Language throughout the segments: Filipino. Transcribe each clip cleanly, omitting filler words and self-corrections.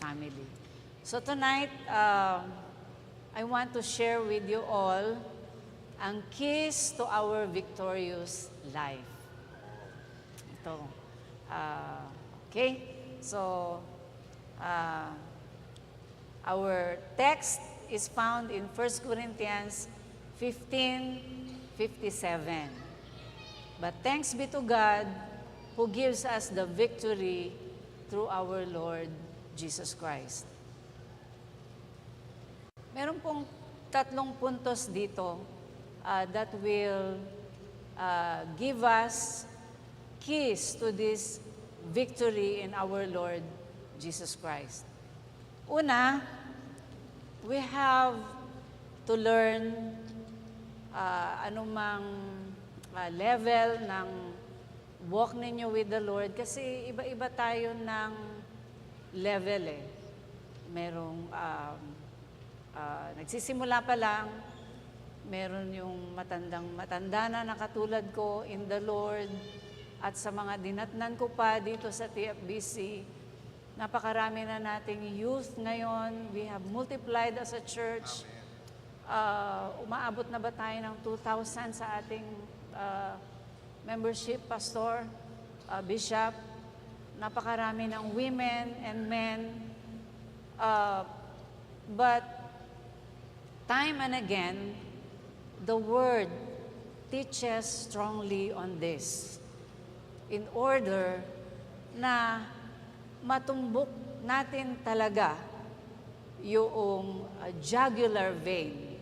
family. So tonight, I want to share with you all ang keys to our victorious life. Ito. Okay? So, our text is found in 1 Corinthians 15:57. But thanks be to God who gives us the victory through our Lord Jesus Christ. Meron pong 3 puntos dito that will give us keys to this victory in our Lord Jesus Christ. Una, we have to learn anumang level ng walk ninyo with the Lord kasi iba-iba tayo ng level eh. Merong nagsisimula pa lang, meron yung matanda na katulad ko in the Lord at sa mga dinatnan ko pa dito sa TFBC. Napakarami na nating youth ngayon. We have multiplied as a church. Umaabot na ba tayo ng 2,000 sa ating membership, pastor, bishop? Napakarami ng women and men. But time and again, the Word teaches strongly on this in order na matumbok natin talaga yung jugular vein.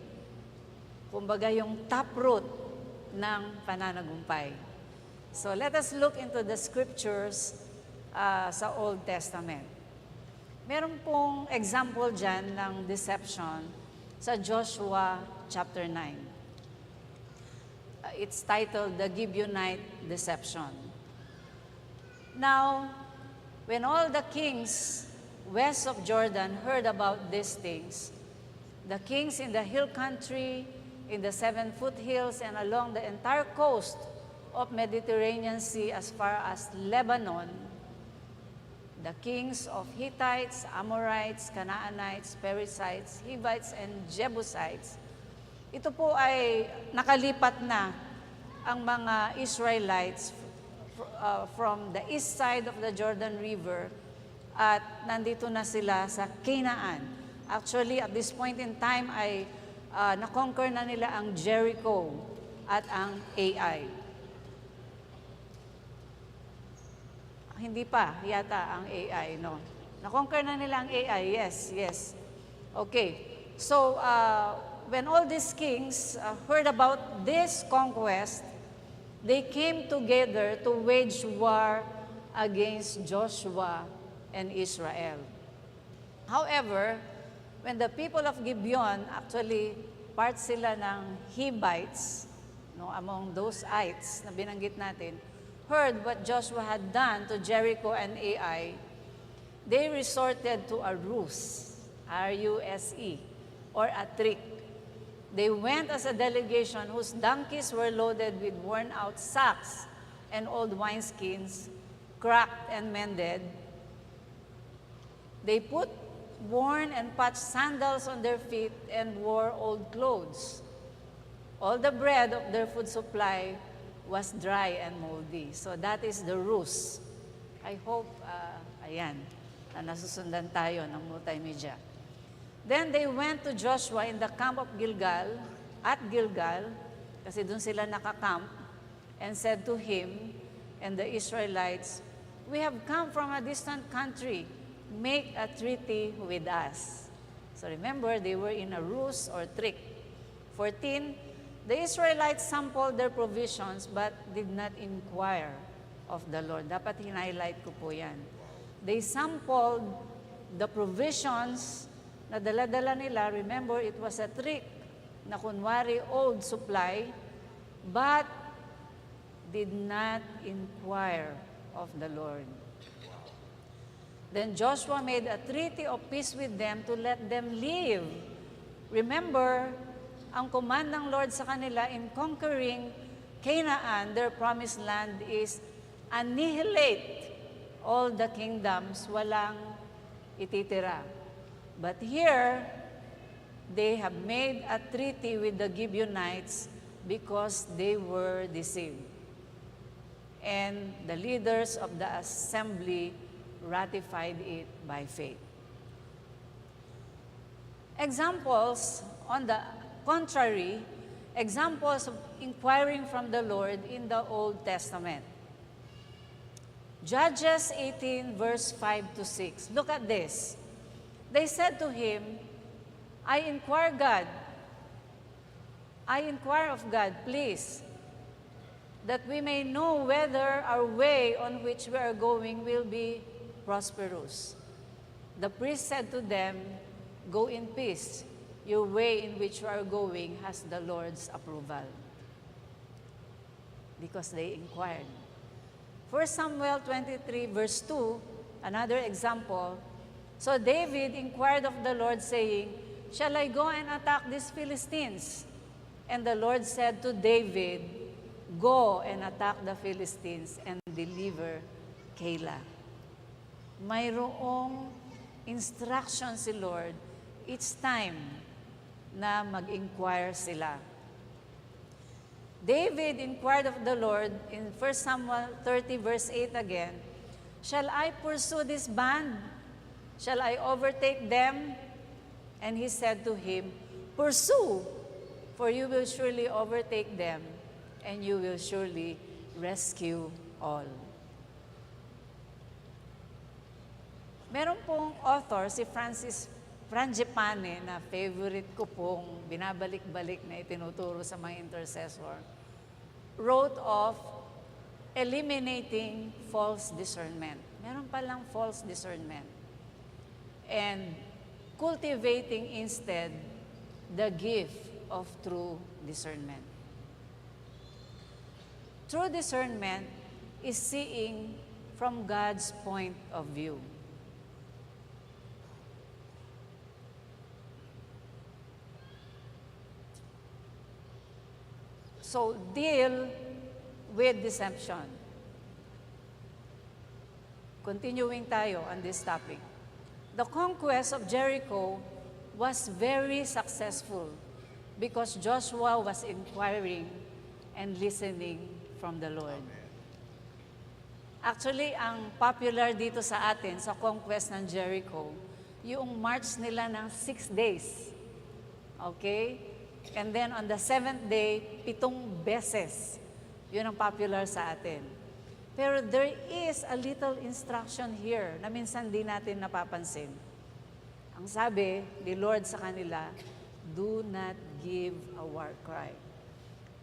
Kumbaga yung taproot ng pananagumpay. So let us look into the scriptures sa Old Testament. Meron pong example dyan ng deception sa Joshua chapter 9. It's titled The Gibeonite Deception. Now, when all the kings west of Jordan heard about these things, the kings in the hill country, in the 7 foothills, and along the entire coast of Mediterranean Sea as far as Lebanon, the kings of Hittites, Amorites, Canaanites, Perizzites, Hivites, and Jebusites, ito po ay nakalipat na ang mga Israelites from the east side of the Jordan River at nandito na sila sa Canaan. Actually, at this point in time ay na-conquer na nila ang Jericho at ang Ai. Hindi pa yata ang Ai, no? Na-conquer na nila ang Ai, yes. Okay, so when all these kings heard about this conquest, they came together to wage war against Joshua and Israel. However, when the people of Gibeon, actually part sila ng Hivites, no, among those ites na binanggit natin, heard what Joshua had done to Jericho and Ai, they resorted to a ruse, R-U-S-E, or a trick. They went as a delegation whose donkeys were loaded with worn-out sacks and old wineskins, cracked and mended. They put worn and patched sandals on their feet and wore old clothes. All the bread of their food supply was dry and moldy. So that is the ruse. I hope, na nasusundan tayo ng multimedia. Then they went to Joshua in the camp of Gilgal, kasi doon sila nakakamp, and said to him and the Israelites, "We have come from a distant country. Make a treaty with us." So remember, they were in a ruse or trick. 14, the Israelites sampled their provisions but did not inquire of the Lord. Dapat hin-highlight ko po yan. They sampled the provisions na dala-dala nila. Remember, it was a trick na kunwari old supply, but did not inquire of the Lord. Then Joshua made a treaty of peace with them to let them live. Remember, ang command ng Lord sa kanila in conquering Canaan, their promised land, is annihilate all the kingdoms. Walang ititira. But here, they have made a treaty with the Gibeonites because they were deceived. And the leaders of the assembly ratified it by faith. Examples, on the contrary, examples of inquiring from the Lord in the Old Testament. Judges 18, verse 5 to 6. Look at this. They said to him, I inquire of God, please, that we may know whether our way on which we are going will be prosperous. The priest said to them, go in peace. Your way in which you are going has the Lord's approval. Because they inquired. 1 Samuel 23, verse 2, another example. So David inquired of the Lord, saying, shall I go and attack these Philistines? And the Lord said to David, go and attack the Philistines and deliver Keilah. Mayroong instruction si Lord each time na mag-inquire sila. David inquired of the Lord in 1 Samuel 30 verse 8 again, shall I pursue this band? Shall I overtake them? And he said to him, pursue, for you will surely overtake them, and you will surely rescue all. Meron pong author, si Francis Frangipane, na favorite ko pong binabalik-balik na itinuturo sa mga intercessor, wrote of eliminating false discernment. Meron palang false discernment. And cultivating instead the gift of true discernment. True discernment is seeing from God's point of view. So, deal with deception. Continuing tayo on this topic. The conquest of Jericho was very successful because Joshua was inquiring and listening from the Lord. Actually, ang popular dito sa atin, sa conquest ng Jericho, yung march nila ng 6 days. Okay? And then on the 7th day, 7 beses. Yun ang popular sa atin. Pero there is a little instruction here na minsan di natin napapansin. Ang sabi ni Lord sa kanila, do not give a war cry.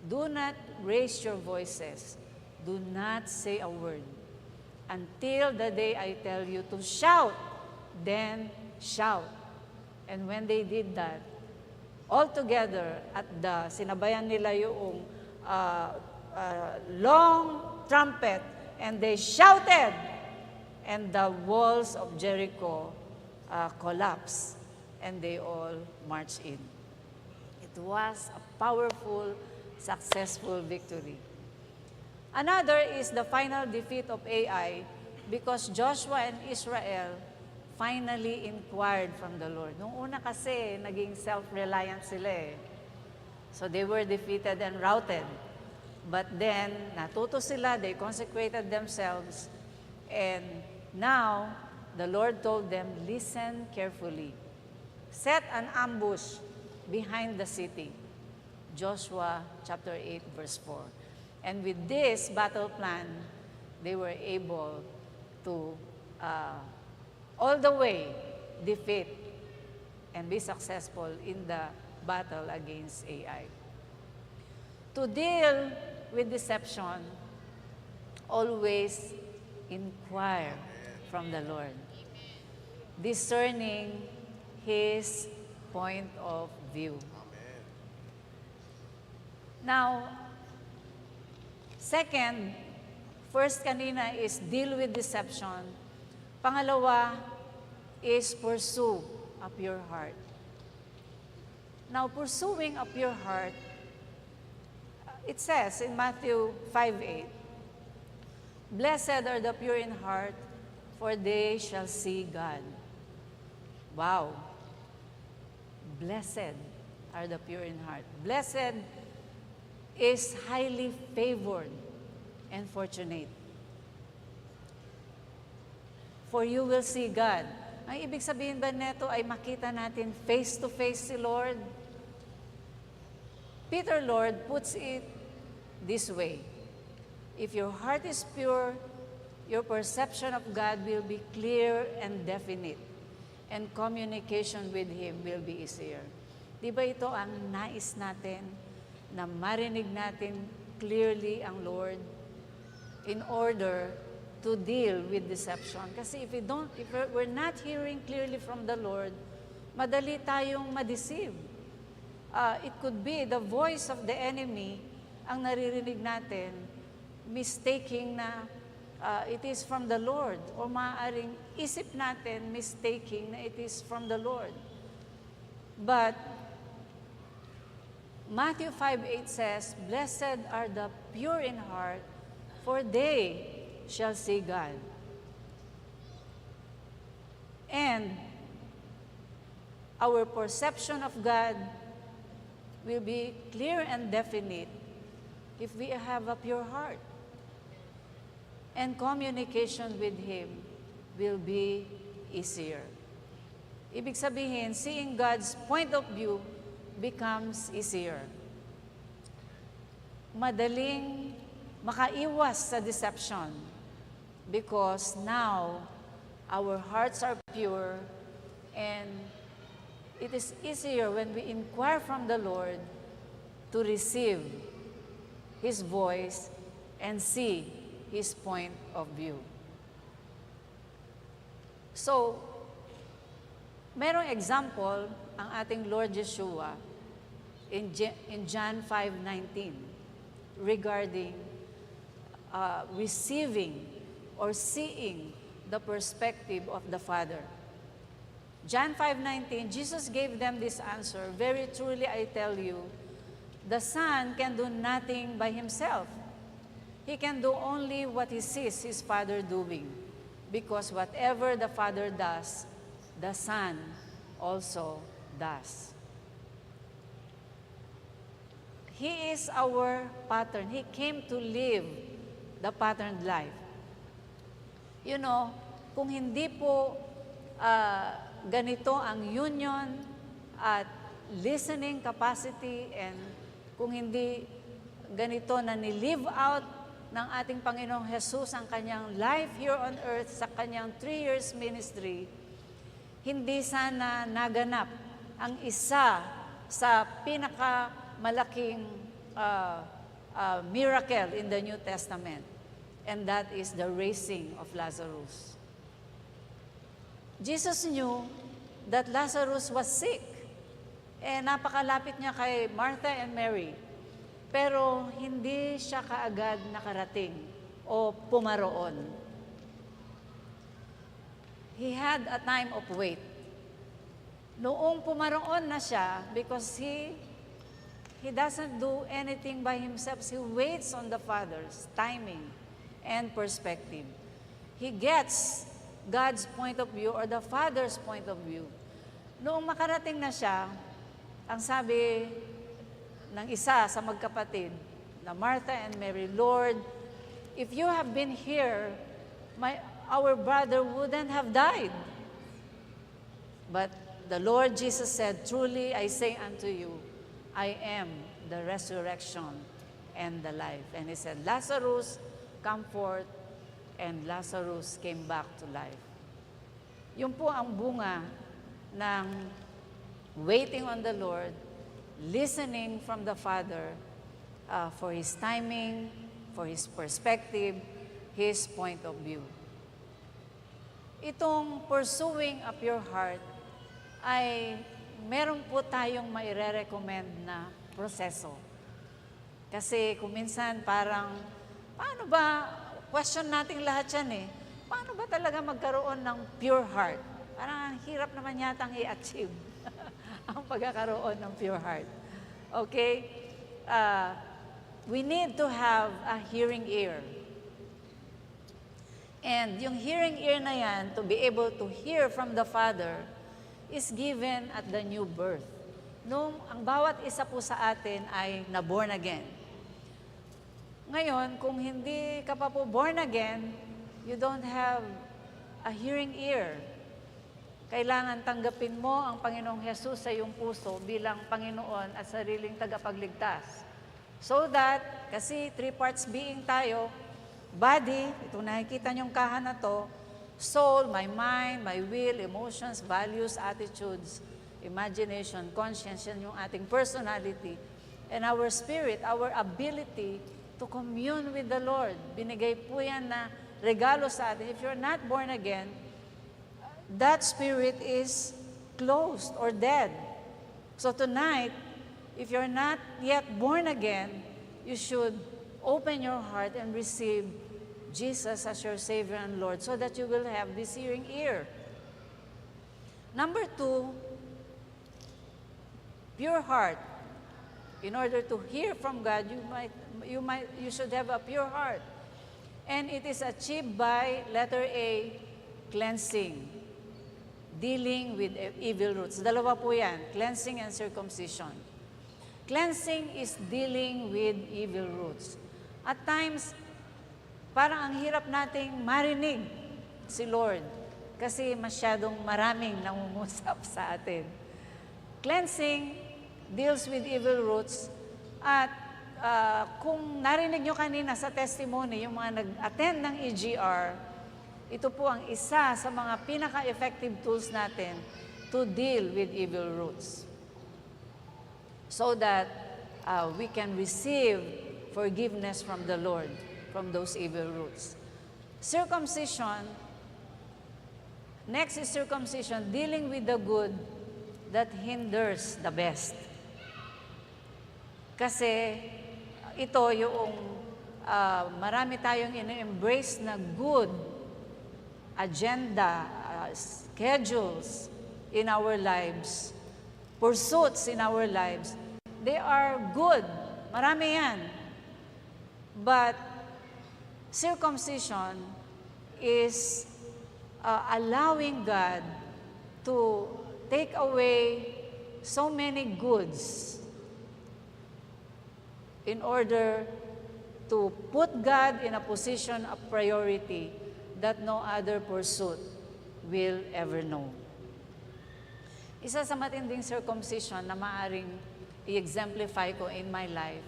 Do not raise your voices. Do not say a word. Until the day I tell you to shout, then shout. And when they did that, all together at sinabayan nila yung long trumpet, and they shouted, and the walls of Jericho collapsed, and they all marched in. It was a powerful, successful victory. Another is the final defeat of Ai, because Joshua and Israel finally inquired from the Lord. Nung una kasi, naging self-reliant sila eh. So they were defeated and routed. But then, natuto sila, they consecrated themselves. And now, the Lord told them, listen carefully. Set an ambush behind the city. Joshua chapter 8, verse 4. And with this battle plan, they were able to all the way defeat and be successful in the battle against Ai. To deal with deception, always inquire from the Lord, discerning His point of view. Now, second, first kanina is deal with deception. Pangalawa is pursue a pure heart. Now, pursuing a pure heart, it says in Matthew 5:8, blessed are the pure in heart, for they shall see God. Wow. Blessed are the pure in heart. Blessed is highly favored and fortunate. For you will see God. Ang ibig sabihin ba neto ay makita natin face to face si Lord? Peter, Lord, puts it this way. If your heart is pure, your perception of God will be clear and definite, and communication with Him will be easier. Di ba ito ang nais natin, na marinig natin clearly ang Lord in order to deal with deception. Kasi if we're not hearing clearly from the Lord, madali tayong ma-deceive. It could be the voice of the enemy ang naririnig natin, mistaking na it is from the Lord, o maaaring isip natin mistaking na it is from the Lord. But Matthew 5:8 says, "Blessed are the pure in heart, for they shall see God." And our perception of God will be clear and definite if we have a pure heart. And communication with Him will be easier. Ibig sabihin, seeing God's point of view becomes easier. Madaling makaiwas sa deception because now our hearts are pure and it is easier when we inquire from the Lord to receive His voice and see His point of view. So, merong example ang ating Lord Yeshua in John 5:19 regarding receiving or seeing the perspective of the Father. John 5:19, Jesus gave them this answer, "Very truly I tell you, the Son can do nothing by Himself. He can do only what He sees His Father doing, because whatever the Father does, the Son also does." He is our pattern. He came to live the patterned life. You know, kung hindi po ganito ang union at listening capacity, and kung hindi ganito na ni-live out ng ating Panginoong Jesus ang kanyang life here on earth sa kanyang 3 years ministry, hindi sana naganap ang isa sa pinakamalaking miracle in the New Testament, and that is the raising of Lazarus. Jesus knew that Lazarus was sick, napakalapit niya kay Martha and Mary, pero hindi siya kaagad nakarating o pumaroon. He had a time of wait. Noong pumaroon na siya, because he doesn't do anything by himself. He waits on the Father's timing and perspective. He gets God's point of view or the Father's point of view. Noong makarating na siya, ang sabi ng isa sa magkapatid, na Martha and Mary, "Lord, if you have been here, our brother wouldn't have died." But the Lord Jesus said, "Truly I say unto you, I am the resurrection and the life." And He said, "Lazarus, come forth," and Lazarus came back to life. Yun po ang bunga ng waiting on the Lord, listening from the Father for His timing, for His perspective, His point of view. Itong pursuing a pure heart ay meron po tayong maire-recommend na proseso. Kasi kung minsan parang, paano ba, question natin lahat yan paano ba talaga magkaroon ng pure heart? Parang hirap naman yatang i-achieve ang pagkakaroon ng pure heart. Okay? We need to have a hearing ear. And yung hearing ear na yan, to be able to hear from the Father, is given at the new birth. Nung ang bawat isa po sa atin ay na-born again. Ngayon, kung hindi ka pa po born again, you don't have a hearing ear. Kailangan tanggapin mo ang Panginoong Hesus sa iyong puso bilang Panginoon at sariling tagapagligtas. So that, kasi 3 parts being tayo, body, ito nakikita niyong kahan na to, soul, my mind, my will, emotions, values, attitudes, imagination, conscience, yan yung ating personality, and our spirit, our ability to commune with the Lord. Binigay po yan na regalo sa atin. If you're not born again, that spirit is closed or dead. So tonight, if you're not yet born again, you should open your heart and receive Jesus as your Savior and Lord so that you will have this hearing ear. Number 2, pure heart. In order to hear from God, you should have a pure heart. And it is achieved by letter A, cleansing. Dealing with evil roots. Dalawa po yan, cleansing and circumcision. Cleansing is dealing with evil roots. At times, parang ang hirap nating marinig si Lord kasi masyadong maraming nangungusap sa atin. Cleansing deals with evil roots at kung narinig nyo kanina sa testimony, yung mga nag-attend ng EGR, ito po ang isa sa mga pinaka-effective tools natin to deal with evil roots. So that we can receive forgiveness from the Lord, from those evil roots. Circumcision, next is circumcision, dealing with the good that hinders the best. Kasi ito yung marami tayong in-embrace na good agenda, schedules in our lives, pursuits in our lives. They are good. Marami yan. But circumcision is allowing God to take away so many goods in order to put God in a position of priority that no other pursuit will ever know. Isa sa matinding circumcision na maaring i-exemplify ko in my life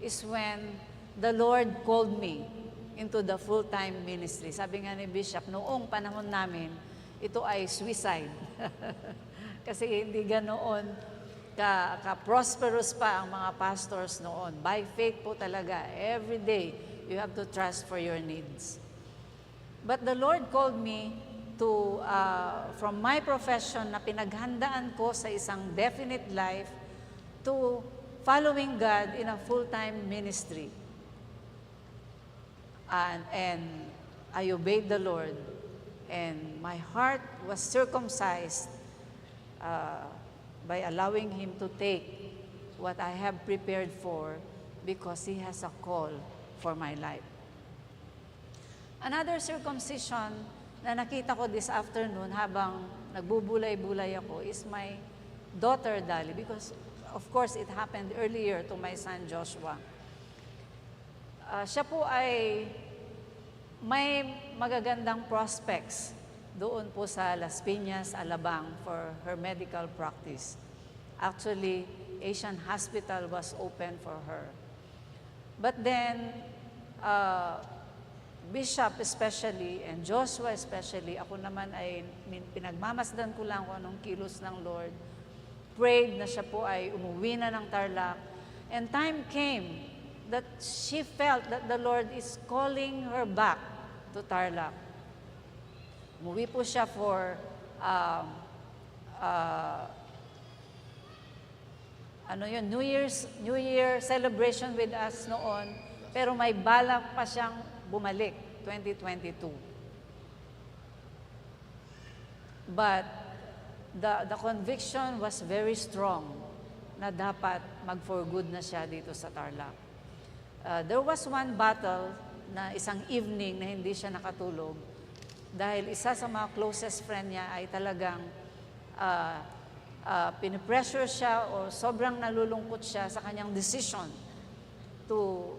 is when the Lord called me into the full-time ministry. Sabi nga ni Bishop, noong panahon namin, ito ay suicide. Kasi hindi ganoon ka-prosperous pa ang mga pastors noon. By faith po talaga, every day, you have to trust for your needs. But the Lord called me to, from my profession na pinaghandaan ko sa isang definite life to following God in a full-time ministry. And I obeyed the Lord, and my heart was circumcised by allowing Him to take what I have prepared for because He has a call for my life. Another circumcision na nakita ko this afternoon habang nagbubulay-bulay ako is my daughter Dali, because of course it happened earlier to my son Joshua. Siya po ay may magagandang prospects doon po sa Las Piñas, Alabang for her medical practice. Actually, Asian Hospital was open for her. But then, Bishop especially, and Joshua especially, ako naman ay pinagmamasdan ko lang kung anong kilos ng Lord. Prayed na siya po ay umuwi na ng Tarlac. And time came that she felt that the Lord is calling her back to Tarlac. Umuwi po siya for New Year celebration with us noon, pero may balak pa siyang bumalik, 2022. But the conviction was very strong na dapat mag-for good na siya dito sa Tarlac. There was one battle na isang evening na hindi siya nakatulog dahil isa sa mga closest friend niya ay talagang pinipressure siya o sobrang nalulungkot siya sa kanyang decision to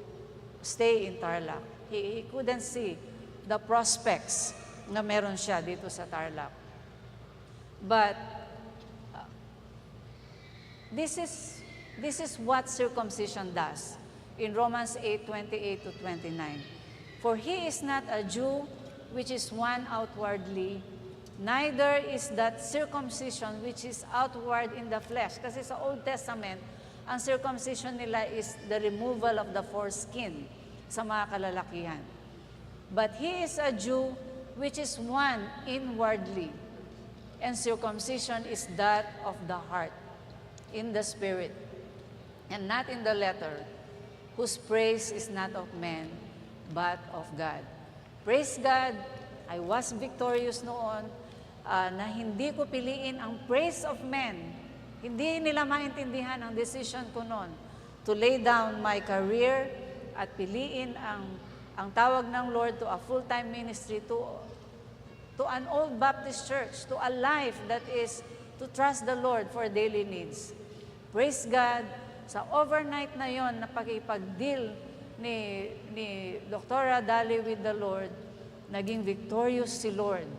stay in Tarlac. He couldn't see the prospects na meron siya dito sa Tarlac. But this is what circumcision does in Romans 8:28 to 29. For he is not a Jew which is one outwardly, neither is that circumcision which is outward in the flesh. Kasi sa Old Testament, ang circumcision nila is the removal of the foreskin sa mga kalalakihan. But he is a Jew which is one inwardly, and circumcision is that of the heart, in the spirit, and not in the letter, whose praise is not of men, but of God. Praise God, I was victorious noon, na hindi ko piliin ang praise of men. Hindi nila maintindihan ang decision ko noon to lay down my career at piliin ang tawag ng Lord to a full-time ministry, to an old Baptist church, to a life that is to trust the Lord for daily needs. Praise God, sa overnight na yon na pag-ipag-deal ni Dr. Dali with the Lord, naging victorious si Lord,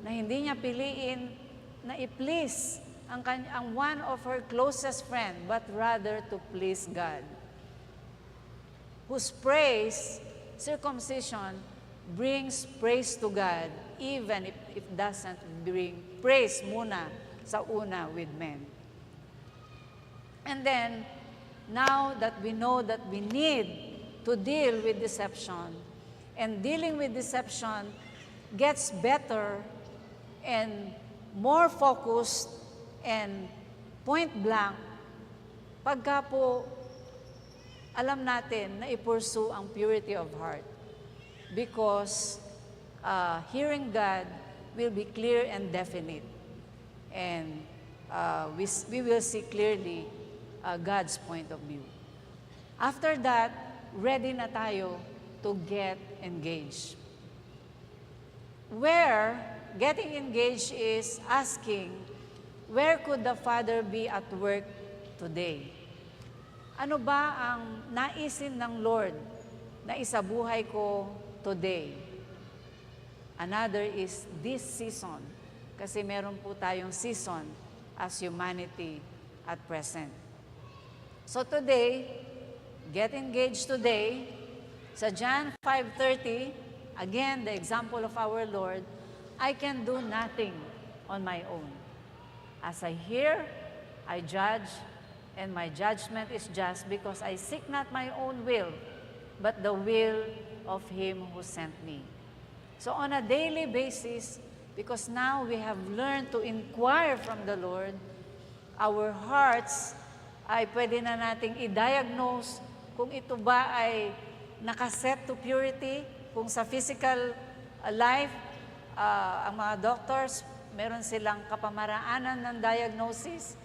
na hindi niya piliin na i-please ang one of her closest friend, but rather to please God. Whose praise, circumcision, brings praise to God, even if it doesn't bring praise muna sa una with men. And then, now that we know that we need to deal with deception, and dealing with deception gets better and more focused and point blank pagka po alam natin na i-pursue ang purity of heart. Because hearing God will be clear and definite. And we will see clearly God's point of view. After that, ready na tayo to get engaged. Where getting engaged is asking, where could the Father be at work today? Ano ba ang naisin ng Lord na isabuhay ko today? Another is this season. Kasi meron po tayong season as humanity at present. So today, get engaged today. Sa John 5:30, again, the example of our Lord, I can do nothing on my own. As I hear, I judge, and my judgment is just because I seek not my own will, but the will of Him who sent me. So on a daily basis, because now we have learned to inquire from the Lord, our hearts ay pwede na nating i-diagnose kung ito ba ay nakaset to purity, kung sa physical life, ang mga doctors, meron silang kapamaraanan ng diagnosis.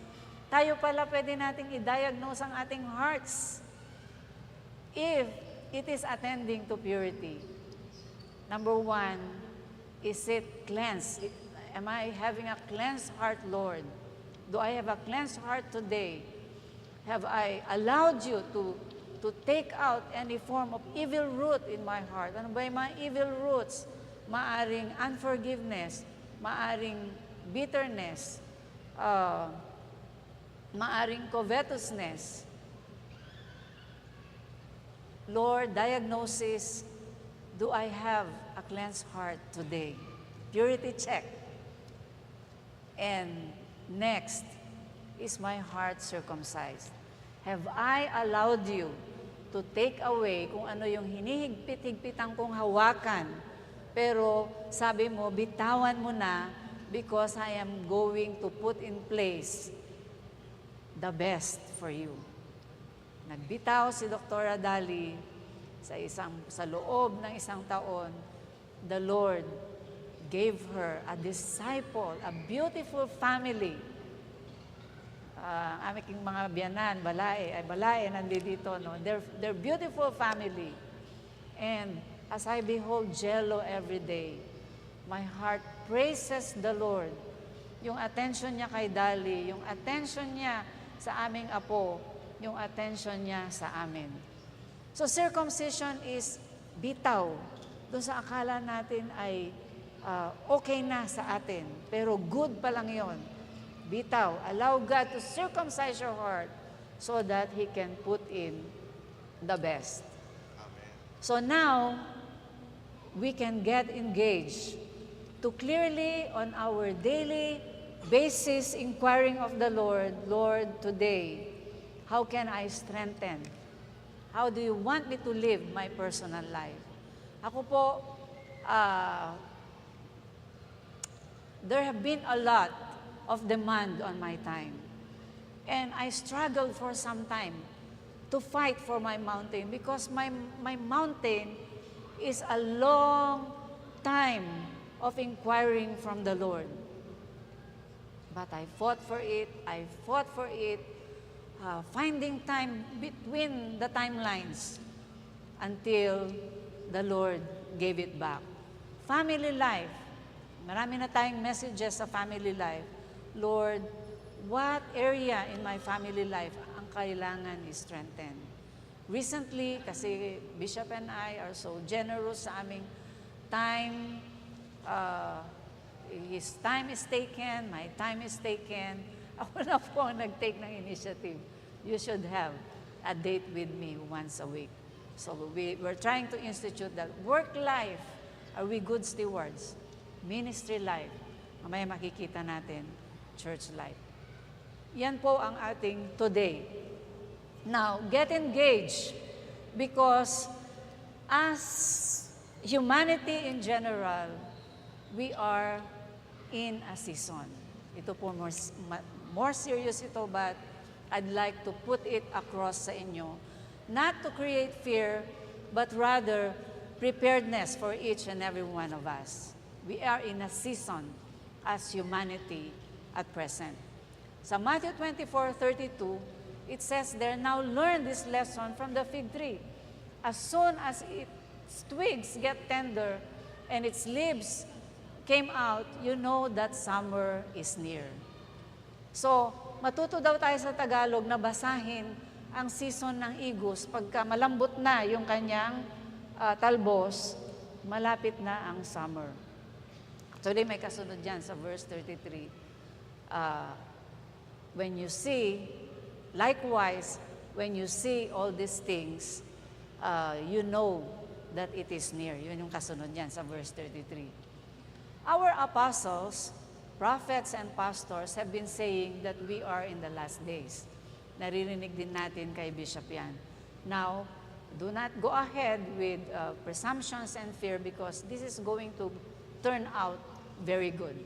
Tayo pala pwede nating i-diagnose ang ating hearts if it is attending to purity. Number one, is it cleansed? Am I having a cleansed heart, Lord? Do I have a cleansed heart today? Have I allowed you to take out any form of evil root in my heart? Ano ba yung mga evil roots? Maaring unforgiveness, maaring bitterness, maaring covetousness. Lord, diagnosis, do I have a cleansed heart today? Purity check. And next, is my heart circumcised? Have I allowed you to take away kung ano yung hinihigpit-higpitan kong hawakan, pero sabi mo, bitawan mo na because I am going to put in place the best for you. Nagbitaw si Dr. Dali sa loob ng isang taon. The Lord gave her a disciple, a beautiful family. Aming mga biyanan, Balay, nandito, no? They're beautiful family. And as I behold Jello every day, my heart praises the Lord yung attention niya kay Dali, yung attention niya sa aming apo, yung attention niya sa amin. So circumcision is bitaw. Doon sa akala natin ay okay na sa atin, pero good pa lang yon. Bitaw. Allow God to circumcise your heart so that He can put in the best. Amen. So now, we can get engaged to clearly on our daily basis inquiring of the Lord, Lord, today, how can I strengthen? How do you want me to live my personal life? Ako po, there have been a lot of demand on my time. And I struggled for some time to fight for my mountain because my mountain is a long time of inquiring from the Lord. But I fought for it, finding time between the timelines until the Lord gave it back. Family life. Marami na tayong messages sa family life. Lord, what area in my family life ang kailangan i-strengthen? Recently, kasi Bishop and I are so generous sa aming time. His time is taken, my time is taken. Ako na po ang nag-take ng initiative. You should have a date with me once a week. So we're trying to institute that. Work life, are we good stewards? Ministry life, mamaya makikita natin, church life. Yan po ang ating today. Now, get engaged because as humanity in general, we are in a season. Ito po more serious ito, but I'd like to put it across sa inyo. Not to create fear, but rather preparedness for each and every one of us. We are in a season as humanity at present. Sa Matthew 24:32, it says there, now learn this lesson from the fig tree. As soon as its twigs get tender and its leaves came out, you know that summer is near. So, matuto daw tayo sa Tagalog na basahin ang season ng igus. Pagka malambot na yung kanyang talbos, malapit na ang summer. Actually, may kasunod dyan sa verse 33. When you see, likewise, when you see all these things, you know that it is near. Yun yung kasunod dyan sa verse 33. Our apostles, prophets, and pastors have been saying that we are in the last days. Naririnig din natin kay Bishop yan. Now, do not go ahead with presumptions and fear because this is going to turn out very good.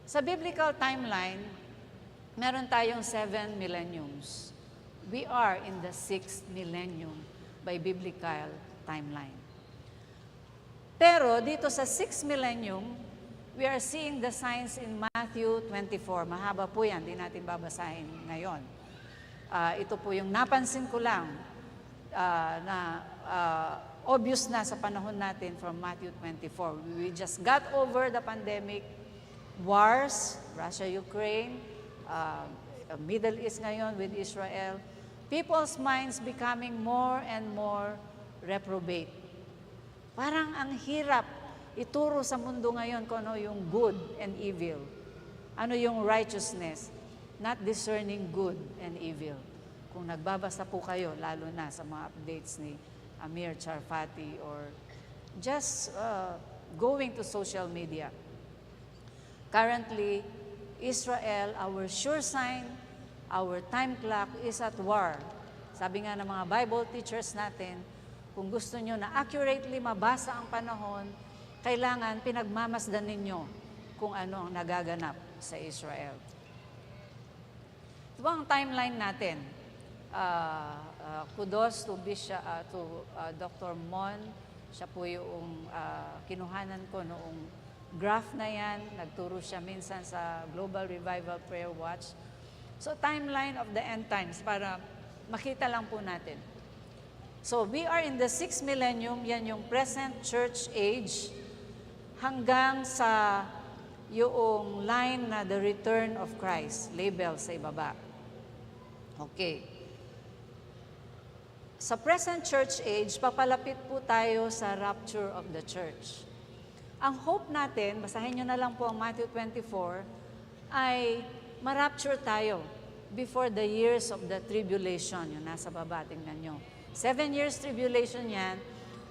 Sa biblical timeline, meron tayong 7 millenniums. We are in the 6th millennium by biblical timeline. Pero dito sa 6th millennium, we are seeing the signs in Matthew 24. Mahaba po yan, di natin babasahin ngayon. Ito po yung napansin ko lang obvious na sa panahon natin from Matthew 24. We just got over the pandemic, wars, Russia-Ukraine, Middle East ngayon with Israel. People's minds becoming more and more reprobate. Parang ang hirap ituro sa mundo ngayon kung ano yung good and evil. Ano yung righteousness, not discerning good and evil. Kung nagbabasa po kayo, lalo na sa mga updates ni Amir Charfati or just going to social media. Currently, Israel, our sure sign, our time clock is at war. Sabi nga ng mga Bible teachers natin, kung gusto nyo na accurately mabasa ang panahon, kailangan pinagmamasdan ninyo kung ano ang nagaganap sa Israel. Ito ang timeline natin. Kudos to Dr. Mon. Siya po yung kinuhanan ko noong graph na yan. Nagturo siya minsan sa Global Revival Prayer Watch. So, timeline of the end times para makita lang po natin. So, we are in the 6th millennium. Yan yung present church age hanggang sa yung line na the return of Christ, label sa ibaba. Okay. Sa present church age, papalapit po tayo sa rapture of the church. Ang hope natin, basahin nyo na lang po ang Matthew 24, ay ma-rapture tayo before the years of the tribulation. Yung nasa baba, tingnan nyo. 7 years tribulation yan.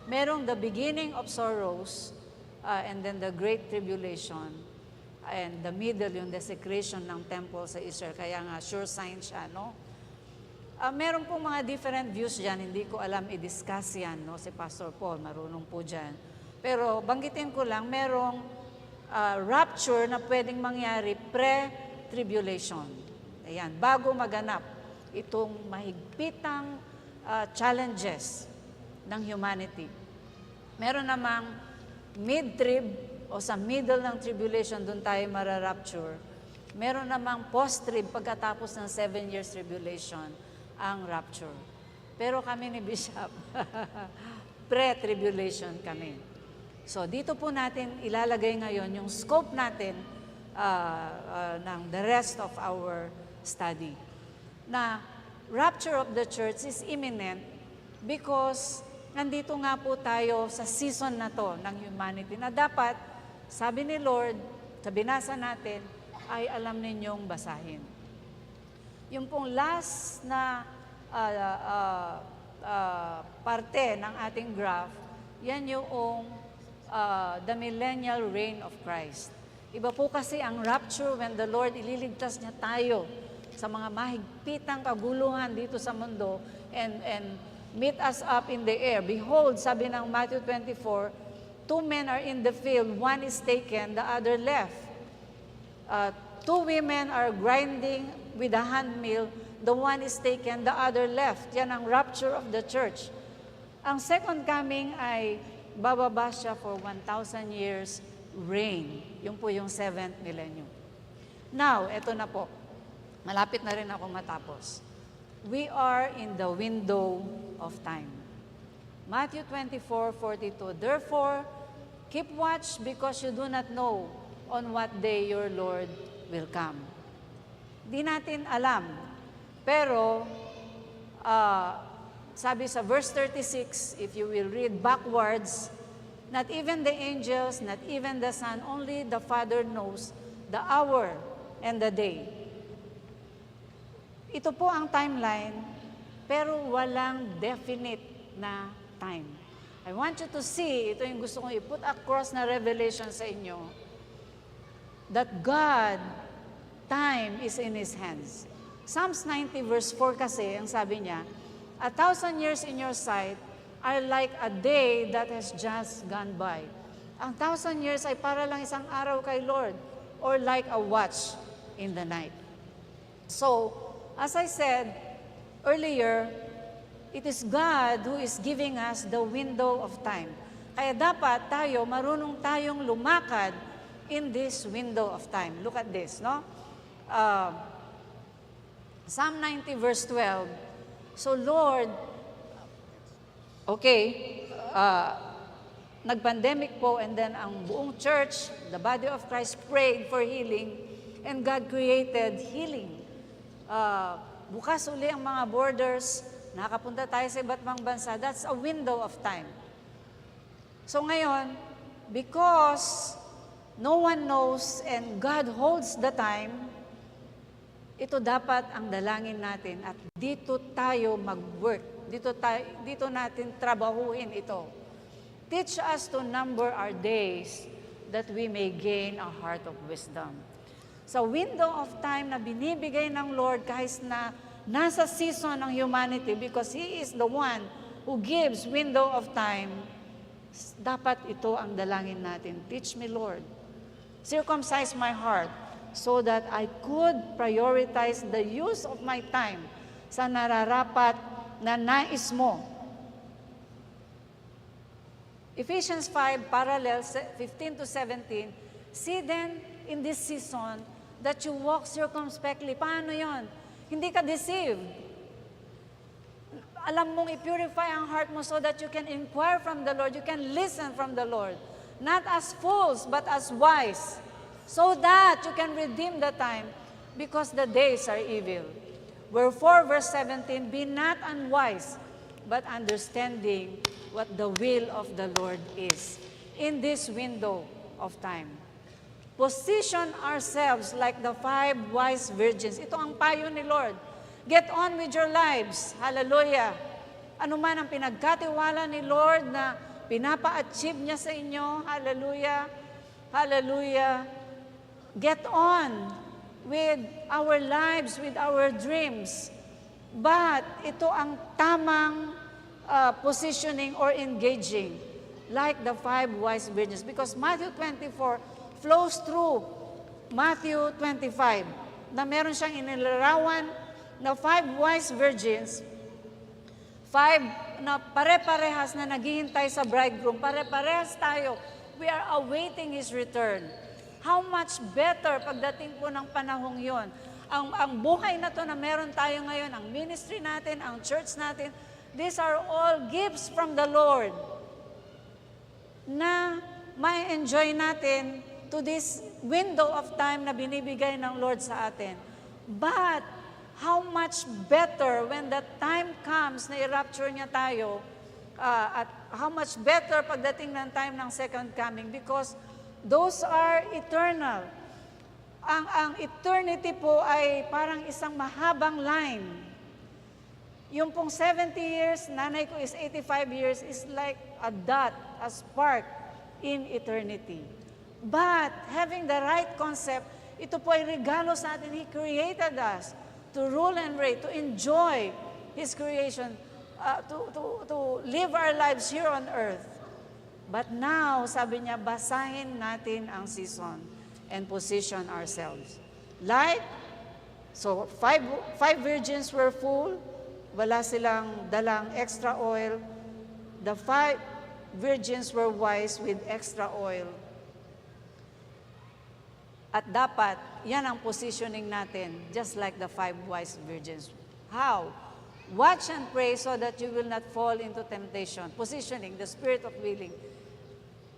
Merong the beginning of sorrows, and then the great tribulation, and the middle, yung desecration ng temple sa Israel. Kaya nga, sure sign siya, no? Meron pong mga different views dyan, hindi ko alam i-discuss yan, no? Si Pastor Paul, marunong po dyan. Pero banggitin ko lang, merong rapture na pwedeng mangyari pre-tribulation. Ayan, bago maganap itong mahigpitang challenges ng humanity. Meron namang mid-trib o sa middle ng tribulation, doon tayo mara-rapture. Meron namang post-trib pagkatapos ng 7 years tribulation, ang rapture. Pero kami ni Bishop, pre-tribulation kami. So dito po natin ilalagay ngayon yung scope natin ng the rest of our study. Na rapture of the church is imminent because nandito nga po tayo sa season na to ng humanity na dapat, sabi ni Lord, sa binasa natin, ay alam ninyong basahin. Yung pong last na parte ng ating graph, yan yung the millennial reign of Christ. Iba po kasi ang rapture when the Lord ililigtas niya tayo sa mga mahigpitang kaguluhan dito sa mundo and meet us up in the air. Behold, sabi ng Matthew 24, 2 men are in the field, one is taken, the other left. 2 women are grinding with a handmill, the one is taken, the other left. Yan ang rapture of the church. Ang second coming ay bababa siya for 1,000 years reign. Yung po yung 7th millennium. Now, eto na po. Malapit na rin ako matapos. We are in the window of time. Matthew 24:42. Therefore, keep watch because you do not know on what day your Lord will come. Di natin alam. Pero, sabi sa verse 36, if you will read backwards, not even the angels, not even the Son, only the Father knows the hour and the day. Ito po ang timeline, pero walang definite na time. I want you to see, ito yung gusto kong i-put across na revelation sa inyo, that God, time is in His hands. Psalms 90 verse 4 kasi, ang sabi niya, 1,000 years in your sight are like a day that has just gone by. Ang 1,000 years ay para lang isang araw kay Lord, or like a watch in the night. So, as I said earlier, it is God who is giving us the window of time. Kaya dapat tayo, marunong tayong lumakad in this window of time. Look at this, no? Psalm 90 verse 12. So Lord, okay, nag-pandemic po and then ang buong church, the body of Christ prayed for healing and God created healing. Bukas uli ang mga borders, nakapunta tayo sa iba't ibang bansa, that's a window of time. So ngayon, because no one knows and God holds the time, ito dapat ang dalangin natin at dito tayo mag-work. Dito natin trabahuin ito. Teach us to number our days that we may gain a heart of wisdom. Sa window of time na binibigay ng Lord kahit na nasa season ng humanity because He is the one who gives window of time, dapat ito ang dalangin natin. Teach me, Lord. Circumcise my heart so that I could prioritize the use of my time sa nararapat na nais mo. Ephesians 5, parallel 15 to 17, see then in this season that you walk circumspectly. Paano yon? Hindi ka deceived. Alam mong i-purify ang heart mo so that you can inquire from the Lord, you can listen from the Lord. Not as fools, but as wise. so that you can redeem the time, because the days are evil. Wherefore, verse 17, be not unwise, but understanding what the will of the Lord is in this window of time. Position ourselves like the 5 wise virgins. Ito ang payo ni Lord. Get on with your lives. Hallelujah. Ano man ang pinagkatiwala ni Lord na pinapa-achieve niya sa inyo. Hallelujah. Hallelujah. Get on with our lives, with our dreams. But ito ang tamang positioning or engaging like the 5 wise virgins. Because Matthew 24 flows through Matthew 25 na meron siyang inilarawan na 5 wise virgins, 5 na pare-parehas na naghihintay sa bridegroom. Pare-parehas tayo. We are awaiting His return. How much better pagdating po ng panahong yon. Ang buhay na to na meron tayo ngayon, ang ministry natin, ang church natin, these are all gifts from the Lord na may enjoy natin to this window of time na binibigay ng Lord sa atin. But, how much better when the time comes na i-rapture niya tayo, at how much better pagdating ng time ng second coming, because those are eternal. Ang eternity po ay parang isang mahabang line. Yung pong 70 years, nanay ko is 85 years, is like a dot, a spark in eternity. But having the right concept, ito po ay regalo sa atin. He created us to rule and reign, to enjoy His creation, to live our lives here on earth. But now, sabi niya, basahin natin ang season and position ourselves. Like, so 5 virgins were full, wala silang dalang extra oil. The 5 virgins were wise with extra oil. At dapat, yan ang positioning natin, just like the 5 wise virgins. How? Watch and pray so that you will not fall into temptation. Positioning, the spirit of willing,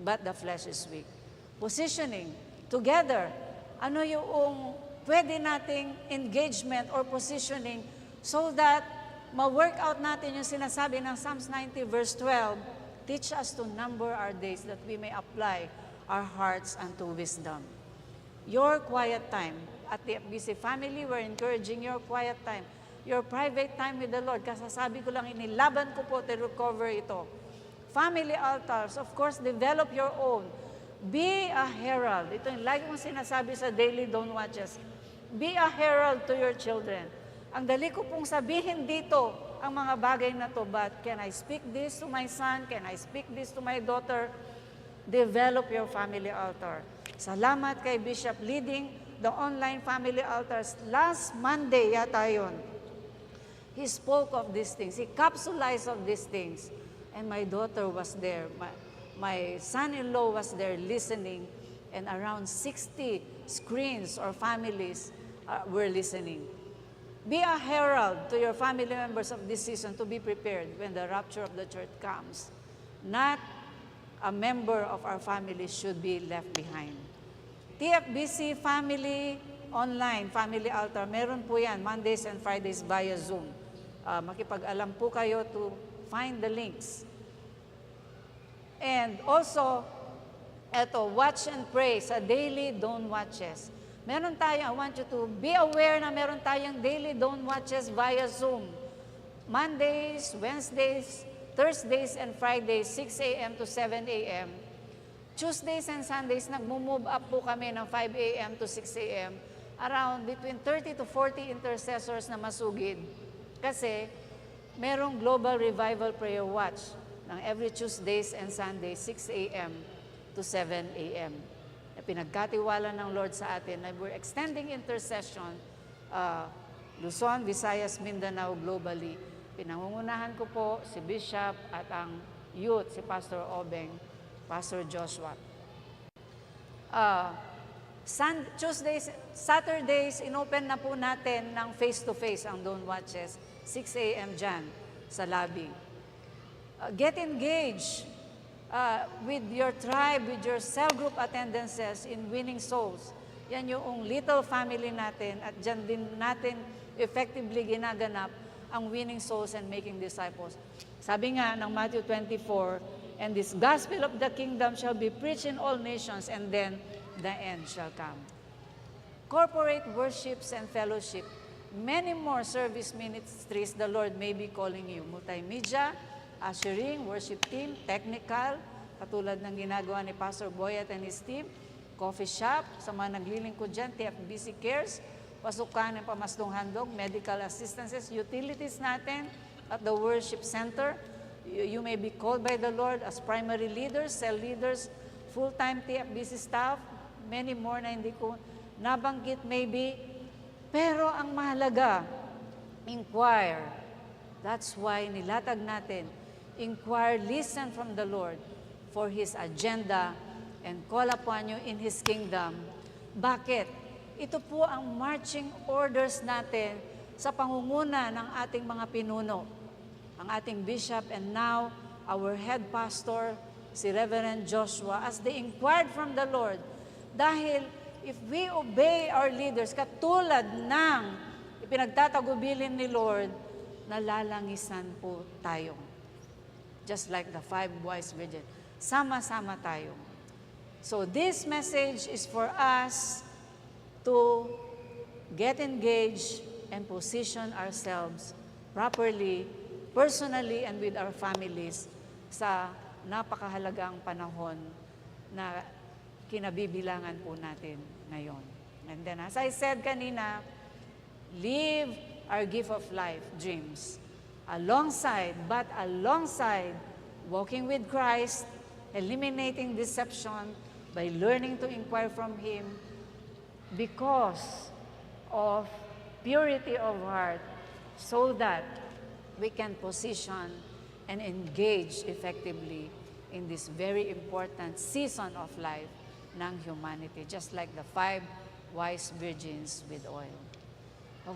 but the flesh is weak. Positioning, together, ano yung pwede nating engagement or positioning so that ma-work out natin yung sinasabi ng Psalms 90 verse 12, teach us to number our days that we may apply our hearts unto wisdom. Your quiet time. At the FBC family, we're encouraging your quiet time. Your private time with the Lord. Kasasabi ko lang, inilaban ko po to recover ito. Family altars, of course, develop your own. Be a herald. Ito yung lagi kong sinasabi sa daily Don't Watches. Be a herald to your children. Ang dali ko pong sabihin dito ang mga bagay na to, but can I speak this to my son? Can I speak this to my daughter? Develop your family altar. Salamat kay Bishop leading the online family altars. Last Monday yata yun. He spoke of these things. He capsulized of these things. And my daughter was there. My son-in-law was there listening. And around 60 screens or families were listening. Be a herald to your family members of this season to be prepared when the rapture of the church comes. Not a member of our family should be left behind. TFBC Family Online, Family Altar, meron po yan, Mondays and Fridays via Zoom. Makipag-alam po kayo to find the links. And also, eto, watch and pray sa daily Don't Watches. Meron tayo, I want you to be aware na meron tayong daily Don't Watches via Zoom. Mondays, Wednesdays, Thursdays, and Fridays, 6 a.m. to 7 a.m. Tuesdays and Sundays, nagmo-move up po kami ng 5 a.m. to 6 a.m. Around between 30 to 40 intercessors na masugid. Kasi merong Global Revival Prayer Watch ng every Tuesdays and Sundays, 6 a.m. to 7 a.m. Pinagkatiwala ng Lord sa atin na we're extending intercession, Luzon, Visayas, Mindanao, globally. Pinangungunahan ko po si Bishop at ang youth, si Pastor Obeng, Pastor Joshua. Tuesdays, Saturdays, inopen na po natin ng face-to-face ang Don't Watches, 6 a.m. dyan sa lobby. Get engaged with your tribe, with your cell group attendances in winning souls. yan yung little family natin at dyan din natin effectively ginaganap ang winning souls and making disciples. Sabi nga ng Matthew 24, and this gospel of the kingdom shall be preached in all nations, and then the end shall come. Corporate worships and fellowship, many more service ministries the Lord may be calling you. Multimedia, ushering, worship team, technical, katulad ng ginagawa ni Pastor Boyet and his team, coffee shop, sa mga naglilingkod dyan, TFBC Cares, pasukan ng pamastong handog, medical assistances, utilities natin at the worship center. You may be called by the Lord as primary leaders, cell leaders, full-time TFBC staff, many more na hindi ko nabanggit maybe. Pero ang mahalaga, inquire. That's why nilatag natin, inquire, listen from the Lord for His agenda and call upon you in His kingdom. Bakit? Ito po ang marching orders natin sa pangunguna ng ating mga pinuno. Ang ating bishop and now our head pastor, si Reverend Joshua, as they inquired from the Lord. Dahil if we obey our leaders, katulad ng ipinagtatagubilin ni Lord, nalalangisan po tayo. Just like the 5 wise virgins. Sama-sama tayo. So this message is for us to get engaged and position ourselves properly, personally, and with our families sa napakahalagang panahon na kinabibilangan po natin ngayon. And then, as I said kanina, live our gift of life, dreams, alongside walking with Christ, eliminating deception by learning to inquire from Him because of purity of heart, so that we can position and engage effectively in this very important season of life ng humanity, just like the 5 wise virgins with oil.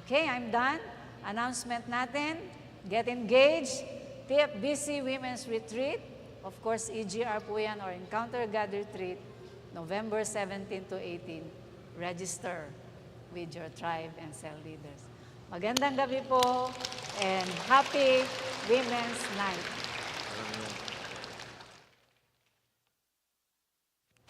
Okay, I'm done. Announcement natin, get engaged, TFBC Women's Retreat, of course, EGR po yan, or Encounter God Retreat, November 17 to 18. Register with your tribe and cell leaders. Magandang gabi po and happy Women's Night.